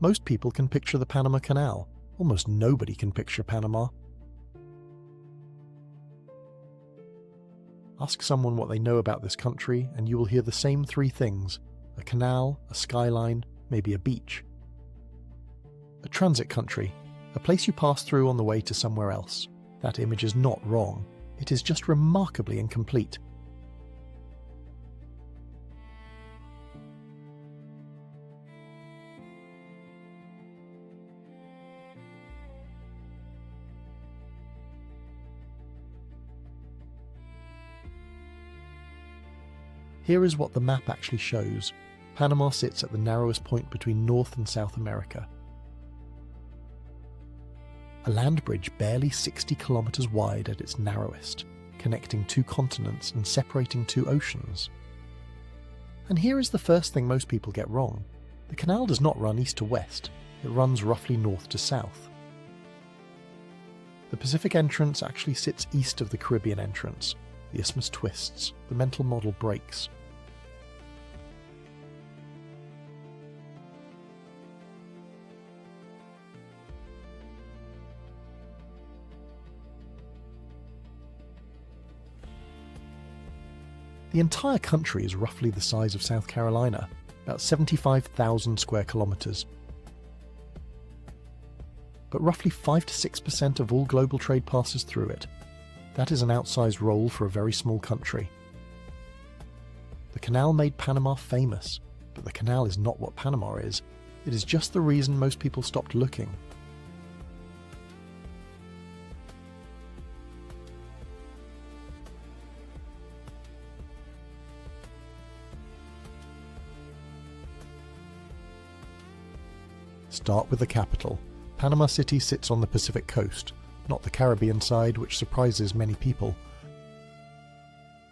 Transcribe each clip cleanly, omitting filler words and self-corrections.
Most people can picture the Panama Canal. Almost nobody can picture Panama. Ask someone what they know about this country and you will hear the same three things: a canal, a skyline, maybe a beach. A transit country, a place you pass through on the way to somewhere else. That image is not wrong, it is just remarkably incomplete. Here is what the map actually shows. Panama sits at the narrowest point between North and South America. A land bridge barely 60 kilometers wide at its narrowest, connecting two continents and separating two oceans. And here is the first thing most people get wrong. The canal does not run east to west, it runs roughly north to south. The Pacific entrance actually sits east of the Caribbean entrance. The isthmus twists, the mental model breaks. The entire country is roughly the size of South Carolina, about 75,000 square kilometers. But roughly 5 to 6% of all global trade passes through it. That is an outsized role for a very small country. The canal made Panama famous, but the canal is not what Panama is. It is just the reason most people stopped looking. Start with the capital. Panama City sits on the Pacific coast, not the Caribbean side, which surprises many people.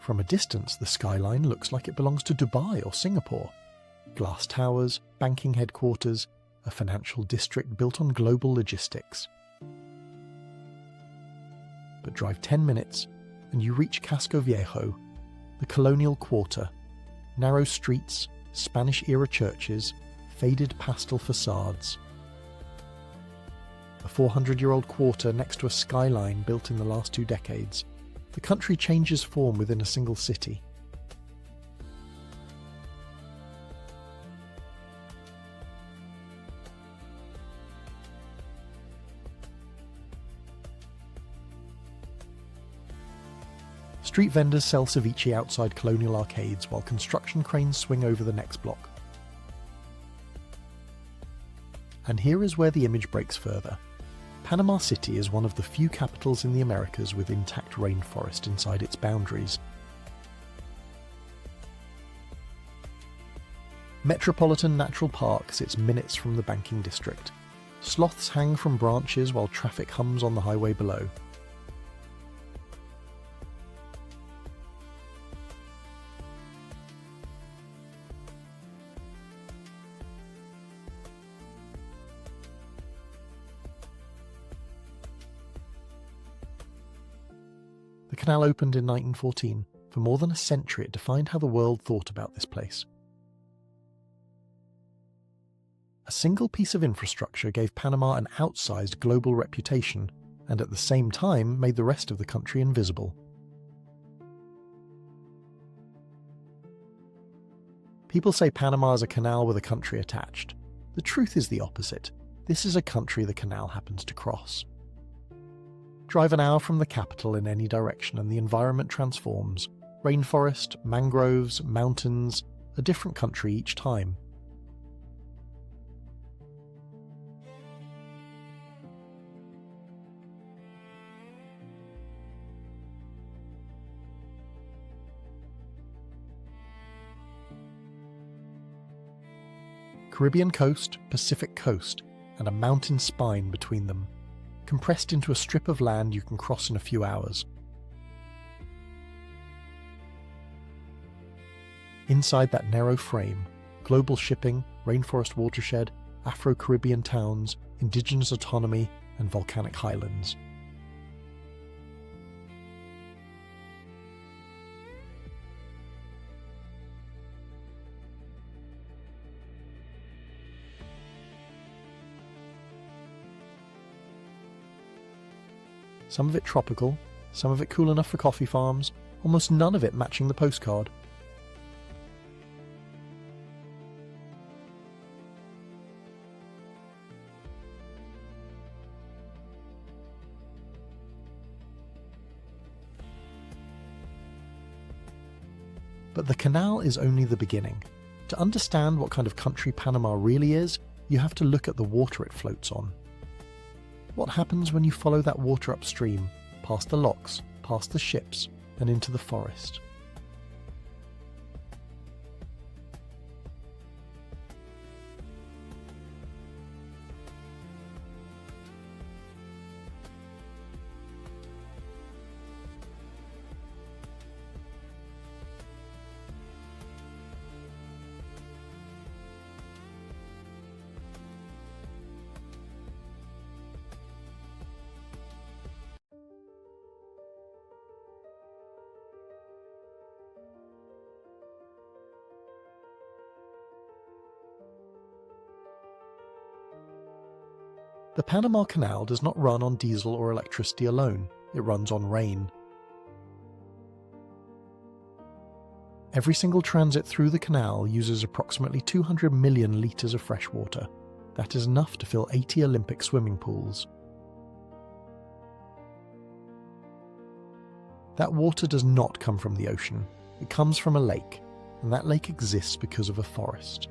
From a distance, the skyline looks like it belongs to Dubai or Singapore. Glass towers, banking headquarters, a financial district built on global logistics. But drive 10 minutes and you reach Casco Viejo, the colonial quarter. Narrow streets, Spanish-era churches, faded pastel facades. A 400-year-old quarter next to a skyline built in the last 2 decades. The country changes form within a single city. Street vendors sell ceviche outside colonial arcades while construction cranes swing over the next block. And here is where the image breaks further. Panama City is one of the few capitals in the Americas with intact rainforest inside its boundaries. Metropolitan Natural Park sits minutes from the banking district. Sloths hang from branches while traffic hums on the highway below. The canal opened in 1914. For more than a century it defined how the world thought about this place. A single piece of infrastructure gave Panama an outsized global reputation, and at the same time made the rest of the country invisible. People say Panama is a canal with a country attached. The truth is the opposite. This is a country the canal happens to cross. Drive an hour from the capital in any direction and the environment transforms. Rainforest, mangroves, mountains, a different country each time. Caribbean coast, Pacific coast, and a mountain spine between them, compressed into a strip of land you can cross in a few hours. Inside that narrow frame, global shipping, rainforest watershed, Afro-Caribbean towns, indigenous autonomy, and volcanic highlands. some of it tropical, some of it cool enough for coffee farms, almost none of it matching the postcard. But the canal is only the beginning. To understand what kind of country Panama really is, you have to look at the water it floats on. What happens when you follow that water upstream, past the locks, past the ships, and into the forest? The Panama Canal does not run on diesel or electricity alone, it runs on rain. Every single transit through the canal uses approximately 200 million litres of fresh water. That is enough to fill 80 Olympic swimming pools. That water does not come from the ocean, it comes from a lake, and that lake exists because of a forest.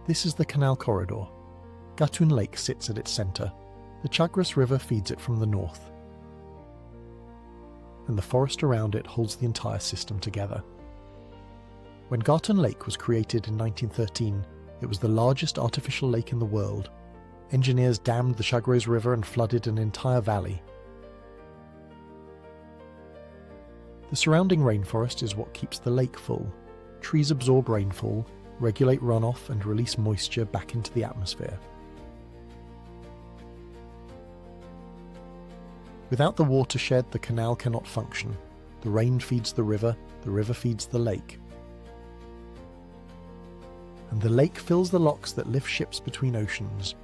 This is the canal corridor. Gatun Lake sits at its centre. The Chagres River feeds it from the north. And the forest around it holds the entire system together. When Gatun Lake was created in 1913, it was the largest artificial lake in the world. Engineers dammed the Chagres River and flooded an entire valley. The surrounding rainforest is what keeps the lake full. Trees absorb rainfall, regulate runoff, and release moisture back into the atmosphere. Without the watershed, the canal cannot function. The rain feeds the river feeds the lake. And the lake fills the locks that lift ships between oceans.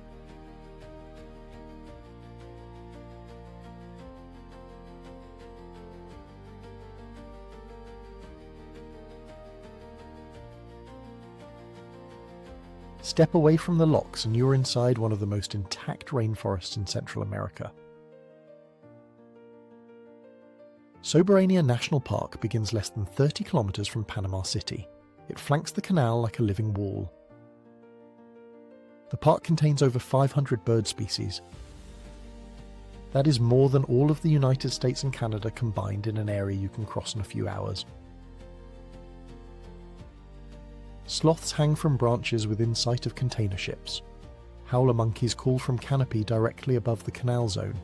Step away from the locks and you're inside one of the most intact rainforests in Central America. Soberania National Park begins less than 30 kilometers from Panama City. It flanks the canal like a living wall. The park contains over 500 bird species. That is more than all of the United States and Canada combined in an area you can cross in a few hours. Sloths hang from branches within sight of container ships. Howler monkeys call from canopy directly above the canal zone.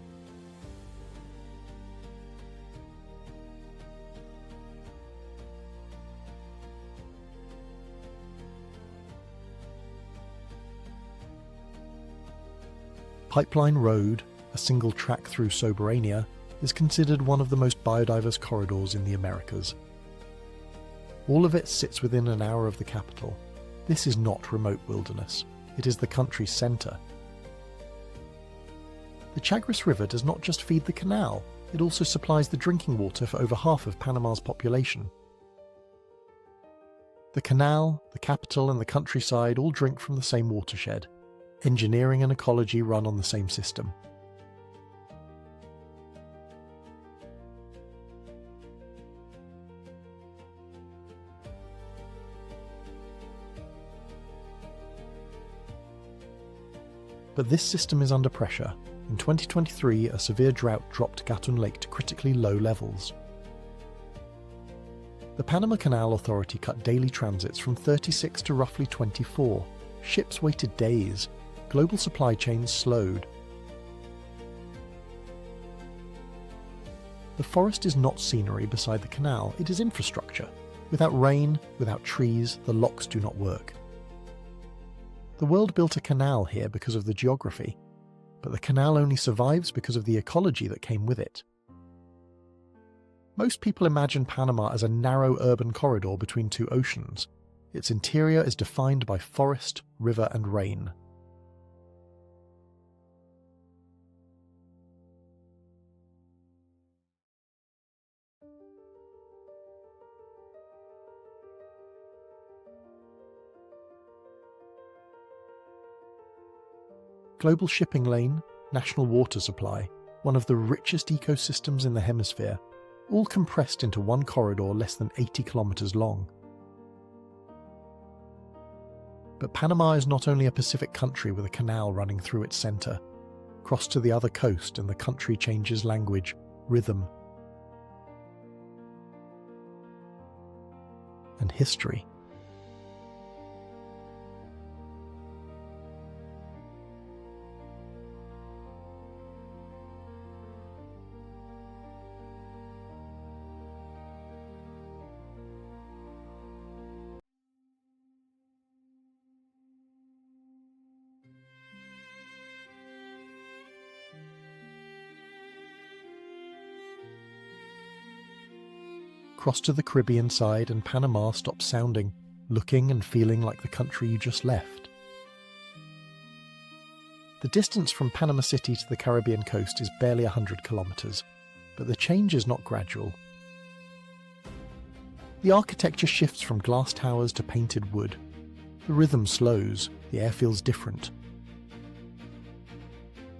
Pipeline Road, a single track through Soberania, is considered one of the most biodiverse corridors in the Americas. All of it sits within an hour of the capital. This is not remote wilderness. It is the country's centre. The Chagres River does not just feed the canal, it also supplies the drinking water for over half of Panama's population. The canal, the capital, and the countryside all drink from the same watershed. Engineering and ecology run on the same system. But this system is under pressure. In 2023, a severe drought dropped Gatun Lake to critically low levels. The Panama Canal Authority cut daily transits from 36 to roughly 24. Ships waited days. Global supply chains slowed. The forest is not scenery beside the canal, it is infrastructure. Without rain, without trees, the locks do not work. The world built a canal here because of the geography, but the canal only survives because of the ecology that came with it. Most people imagine Panama as a narrow urban corridor between two oceans. Its interior is defined by forest, river, and rain. global shipping lane, national water supply, one of the richest ecosystems in the hemisphere, all compressed into one corridor less than 80 kilometers long. But Panama is not only a Pacific country with a canal running through its center. Cross to the other coast and the country changes language, rhythm, and history. Cross to the Caribbean side and Panama stops sounding, looking and feeling like the country you just left. The distance from Panama City to the Caribbean coast is barely 100 kilometers, but the change is not gradual. The architecture shifts from glass towers to painted wood. The rhythm slows, the air feels different.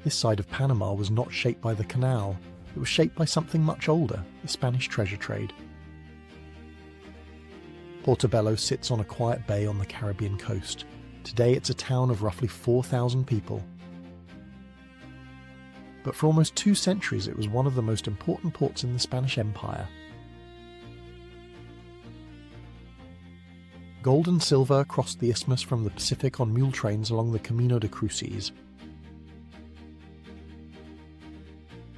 This side of Panama was not shaped by the canal, it was shaped by something much older, the Spanish treasure trade. Portobelo sits on a quiet bay on the Caribbean coast. Today it's a town of roughly 4,000 people. But for almost 2 centuries it was one of the most important ports in the Spanish Empire. Gold and silver crossed the isthmus from the Pacific on mule trains along the Camino de Cruces.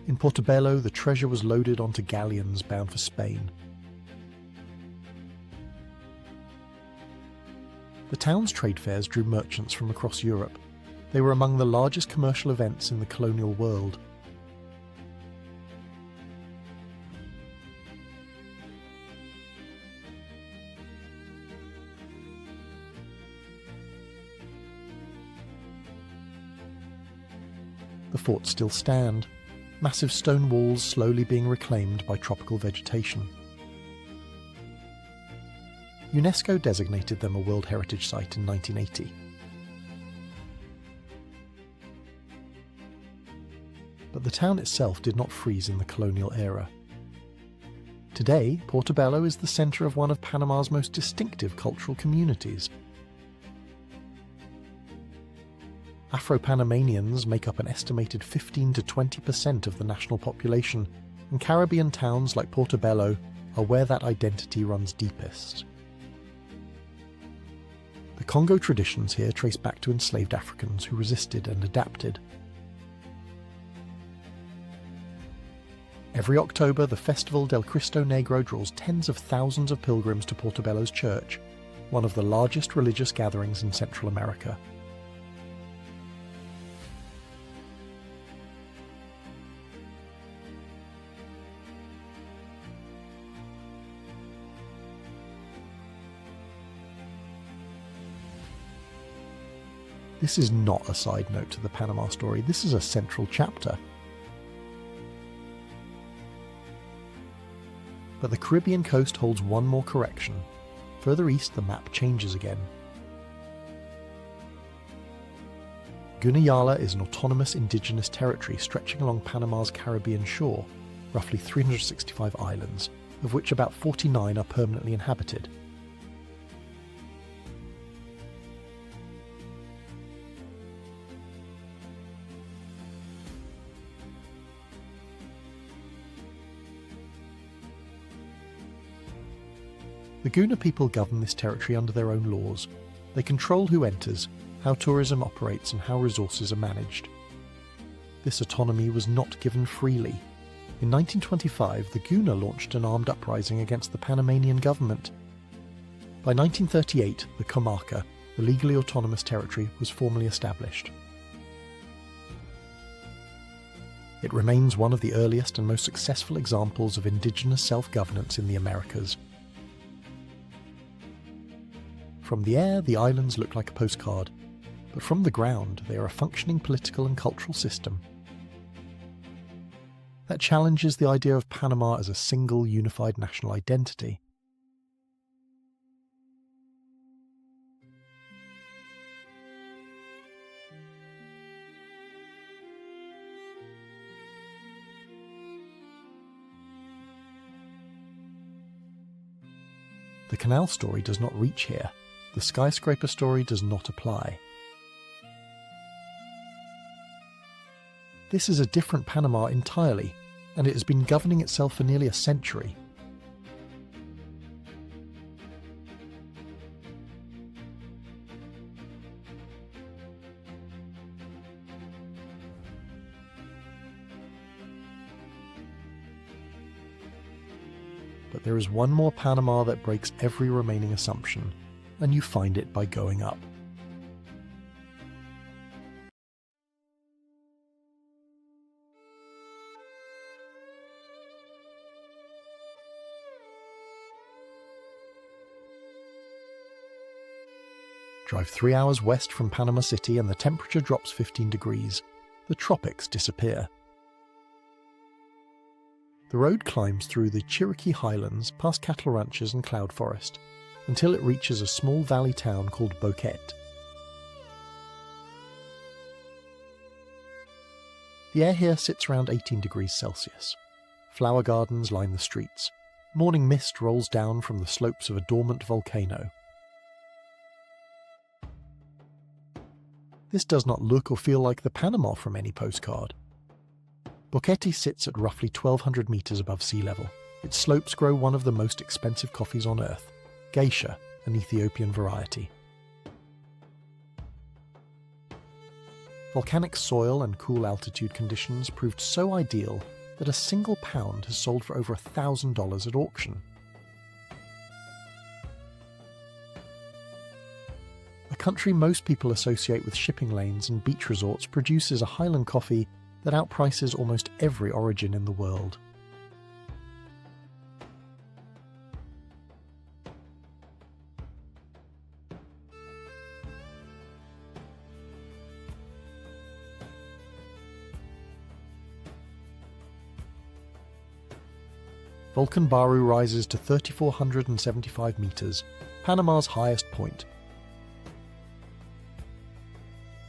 In Portobelo, the treasure was loaded onto galleons bound for Spain. The town's trade fairs drew merchants from across Europe. They were among the largest commercial events in the colonial world. The forts still stand, massive stone walls slowly being reclaimed by tropical vegetation. UNESCO designated them a World Heritage Site in 1980. But the town itself did not freeze in the colonial era. Today, Portobelo is the centre of one of Panama's most distinctive cultural communities. Afro-Panamanians make up an estimated 15 to 20% of the national population, and Caribbean towns like Portobelo are where that identity runs deepest. The Congo traditions here trace back to enslaved Africans who resisted and adapted. Every October, the Festival del Cristo Negro draws tens of thousands of pilgrims to Portobelo's church, one of the largest religious gatherings in Central America. This is not a side note to the Panama story, this is a central chapter. But the Caribbean coast holds one more correction. Further east, the map changes again. Guna Yala is an autonomous indigenous territory stretching along Panama's Caribbean shore, roughly 365 islands, of which about 49 are permanently inhabited. The Guna people govern this territory under their own laws. They control who enters, how tourism operates, and how resources are managed. This autonomy was not given freely. In 1925, the Guna launched an armed uprising against the Panamanian government. By 1938, the comarca, the legally autonomous territory, was formally established. It remains one of the earliest and most successful examples of indigenous self-governance in the Americas. From the air, the islands look like a postcard, but from the ground, they are a functioning political and cultural system. That challenges the idea of Panama as a single, unified national identity. The canal story does not reach here. The skyscraper story does not apply. This is a different Panama entirely, and it has been governing itself for nearly a century. But there is one more Panama that breaks every remaining assumption, and you find it by going up. Drive 3 hours west from Panama City and the temperature drops 15 degrees. The tropics disappear. The road climbs through the Cherokee highlands, past cattle ranches and cloud forest, until it reaches a small valley town called Boquete. The air here sits around 18 degrees Celsius. Flower gardens line the streets. Morning mist rolls down from the slopes of a dormant volcano. This does not look or feel like the Panama from any postcard. Boquete sits at roughly 1,200 meters above sea level. Its slopes grow one of the most expensive coffees on earth, geisha, an Ethiopian variety. Volcanic soil and cool altitude conditions proved so ideal that a single pound has sold for over $1,000 at auction. A country most people associate with shipping lanes and beach resorts produces a highland coffee that outprices almost every origin in the world. Volcán Barú rises to 3,475 meters, Panama's highest point.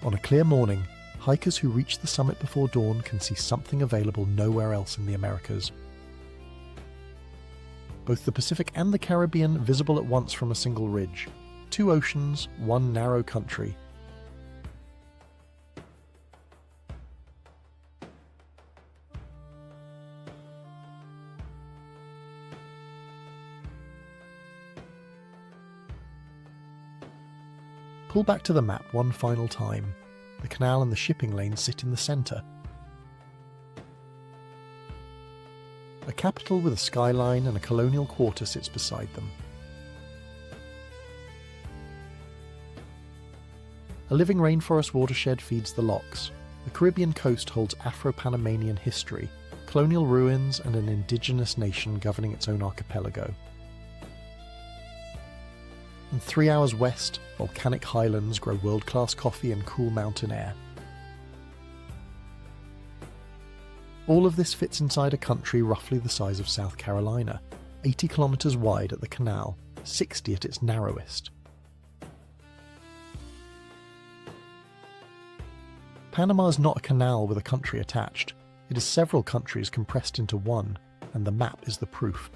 On a clear morning, hikers who reach the summit before dawn can see something available nowhere else in the Americas. Both the Pacific and the Caribbean visible at once from a single ridge. 2 oceans, 1 narrow country. Pull back to the map one final time. The canal and the shipping lanes sit in the centre. A capital with a skyline and a colonial quarter sits beside them. A living rainforest watershed feeds the locks. The Caribbean coast holds Afro-Panamanian history, colonial ruins and an indigenous nation governing its own archipelago. And 3 hours west, volcanic highlands grow world-class coffee and cool mountain air. All of this fits inside a country roughly the size of South Carolina, 80 kilometers wide at the canal, 60 at its narrowest. Panama is not a canal with a country attached. It is several countries compressed into one, and the map is the proof.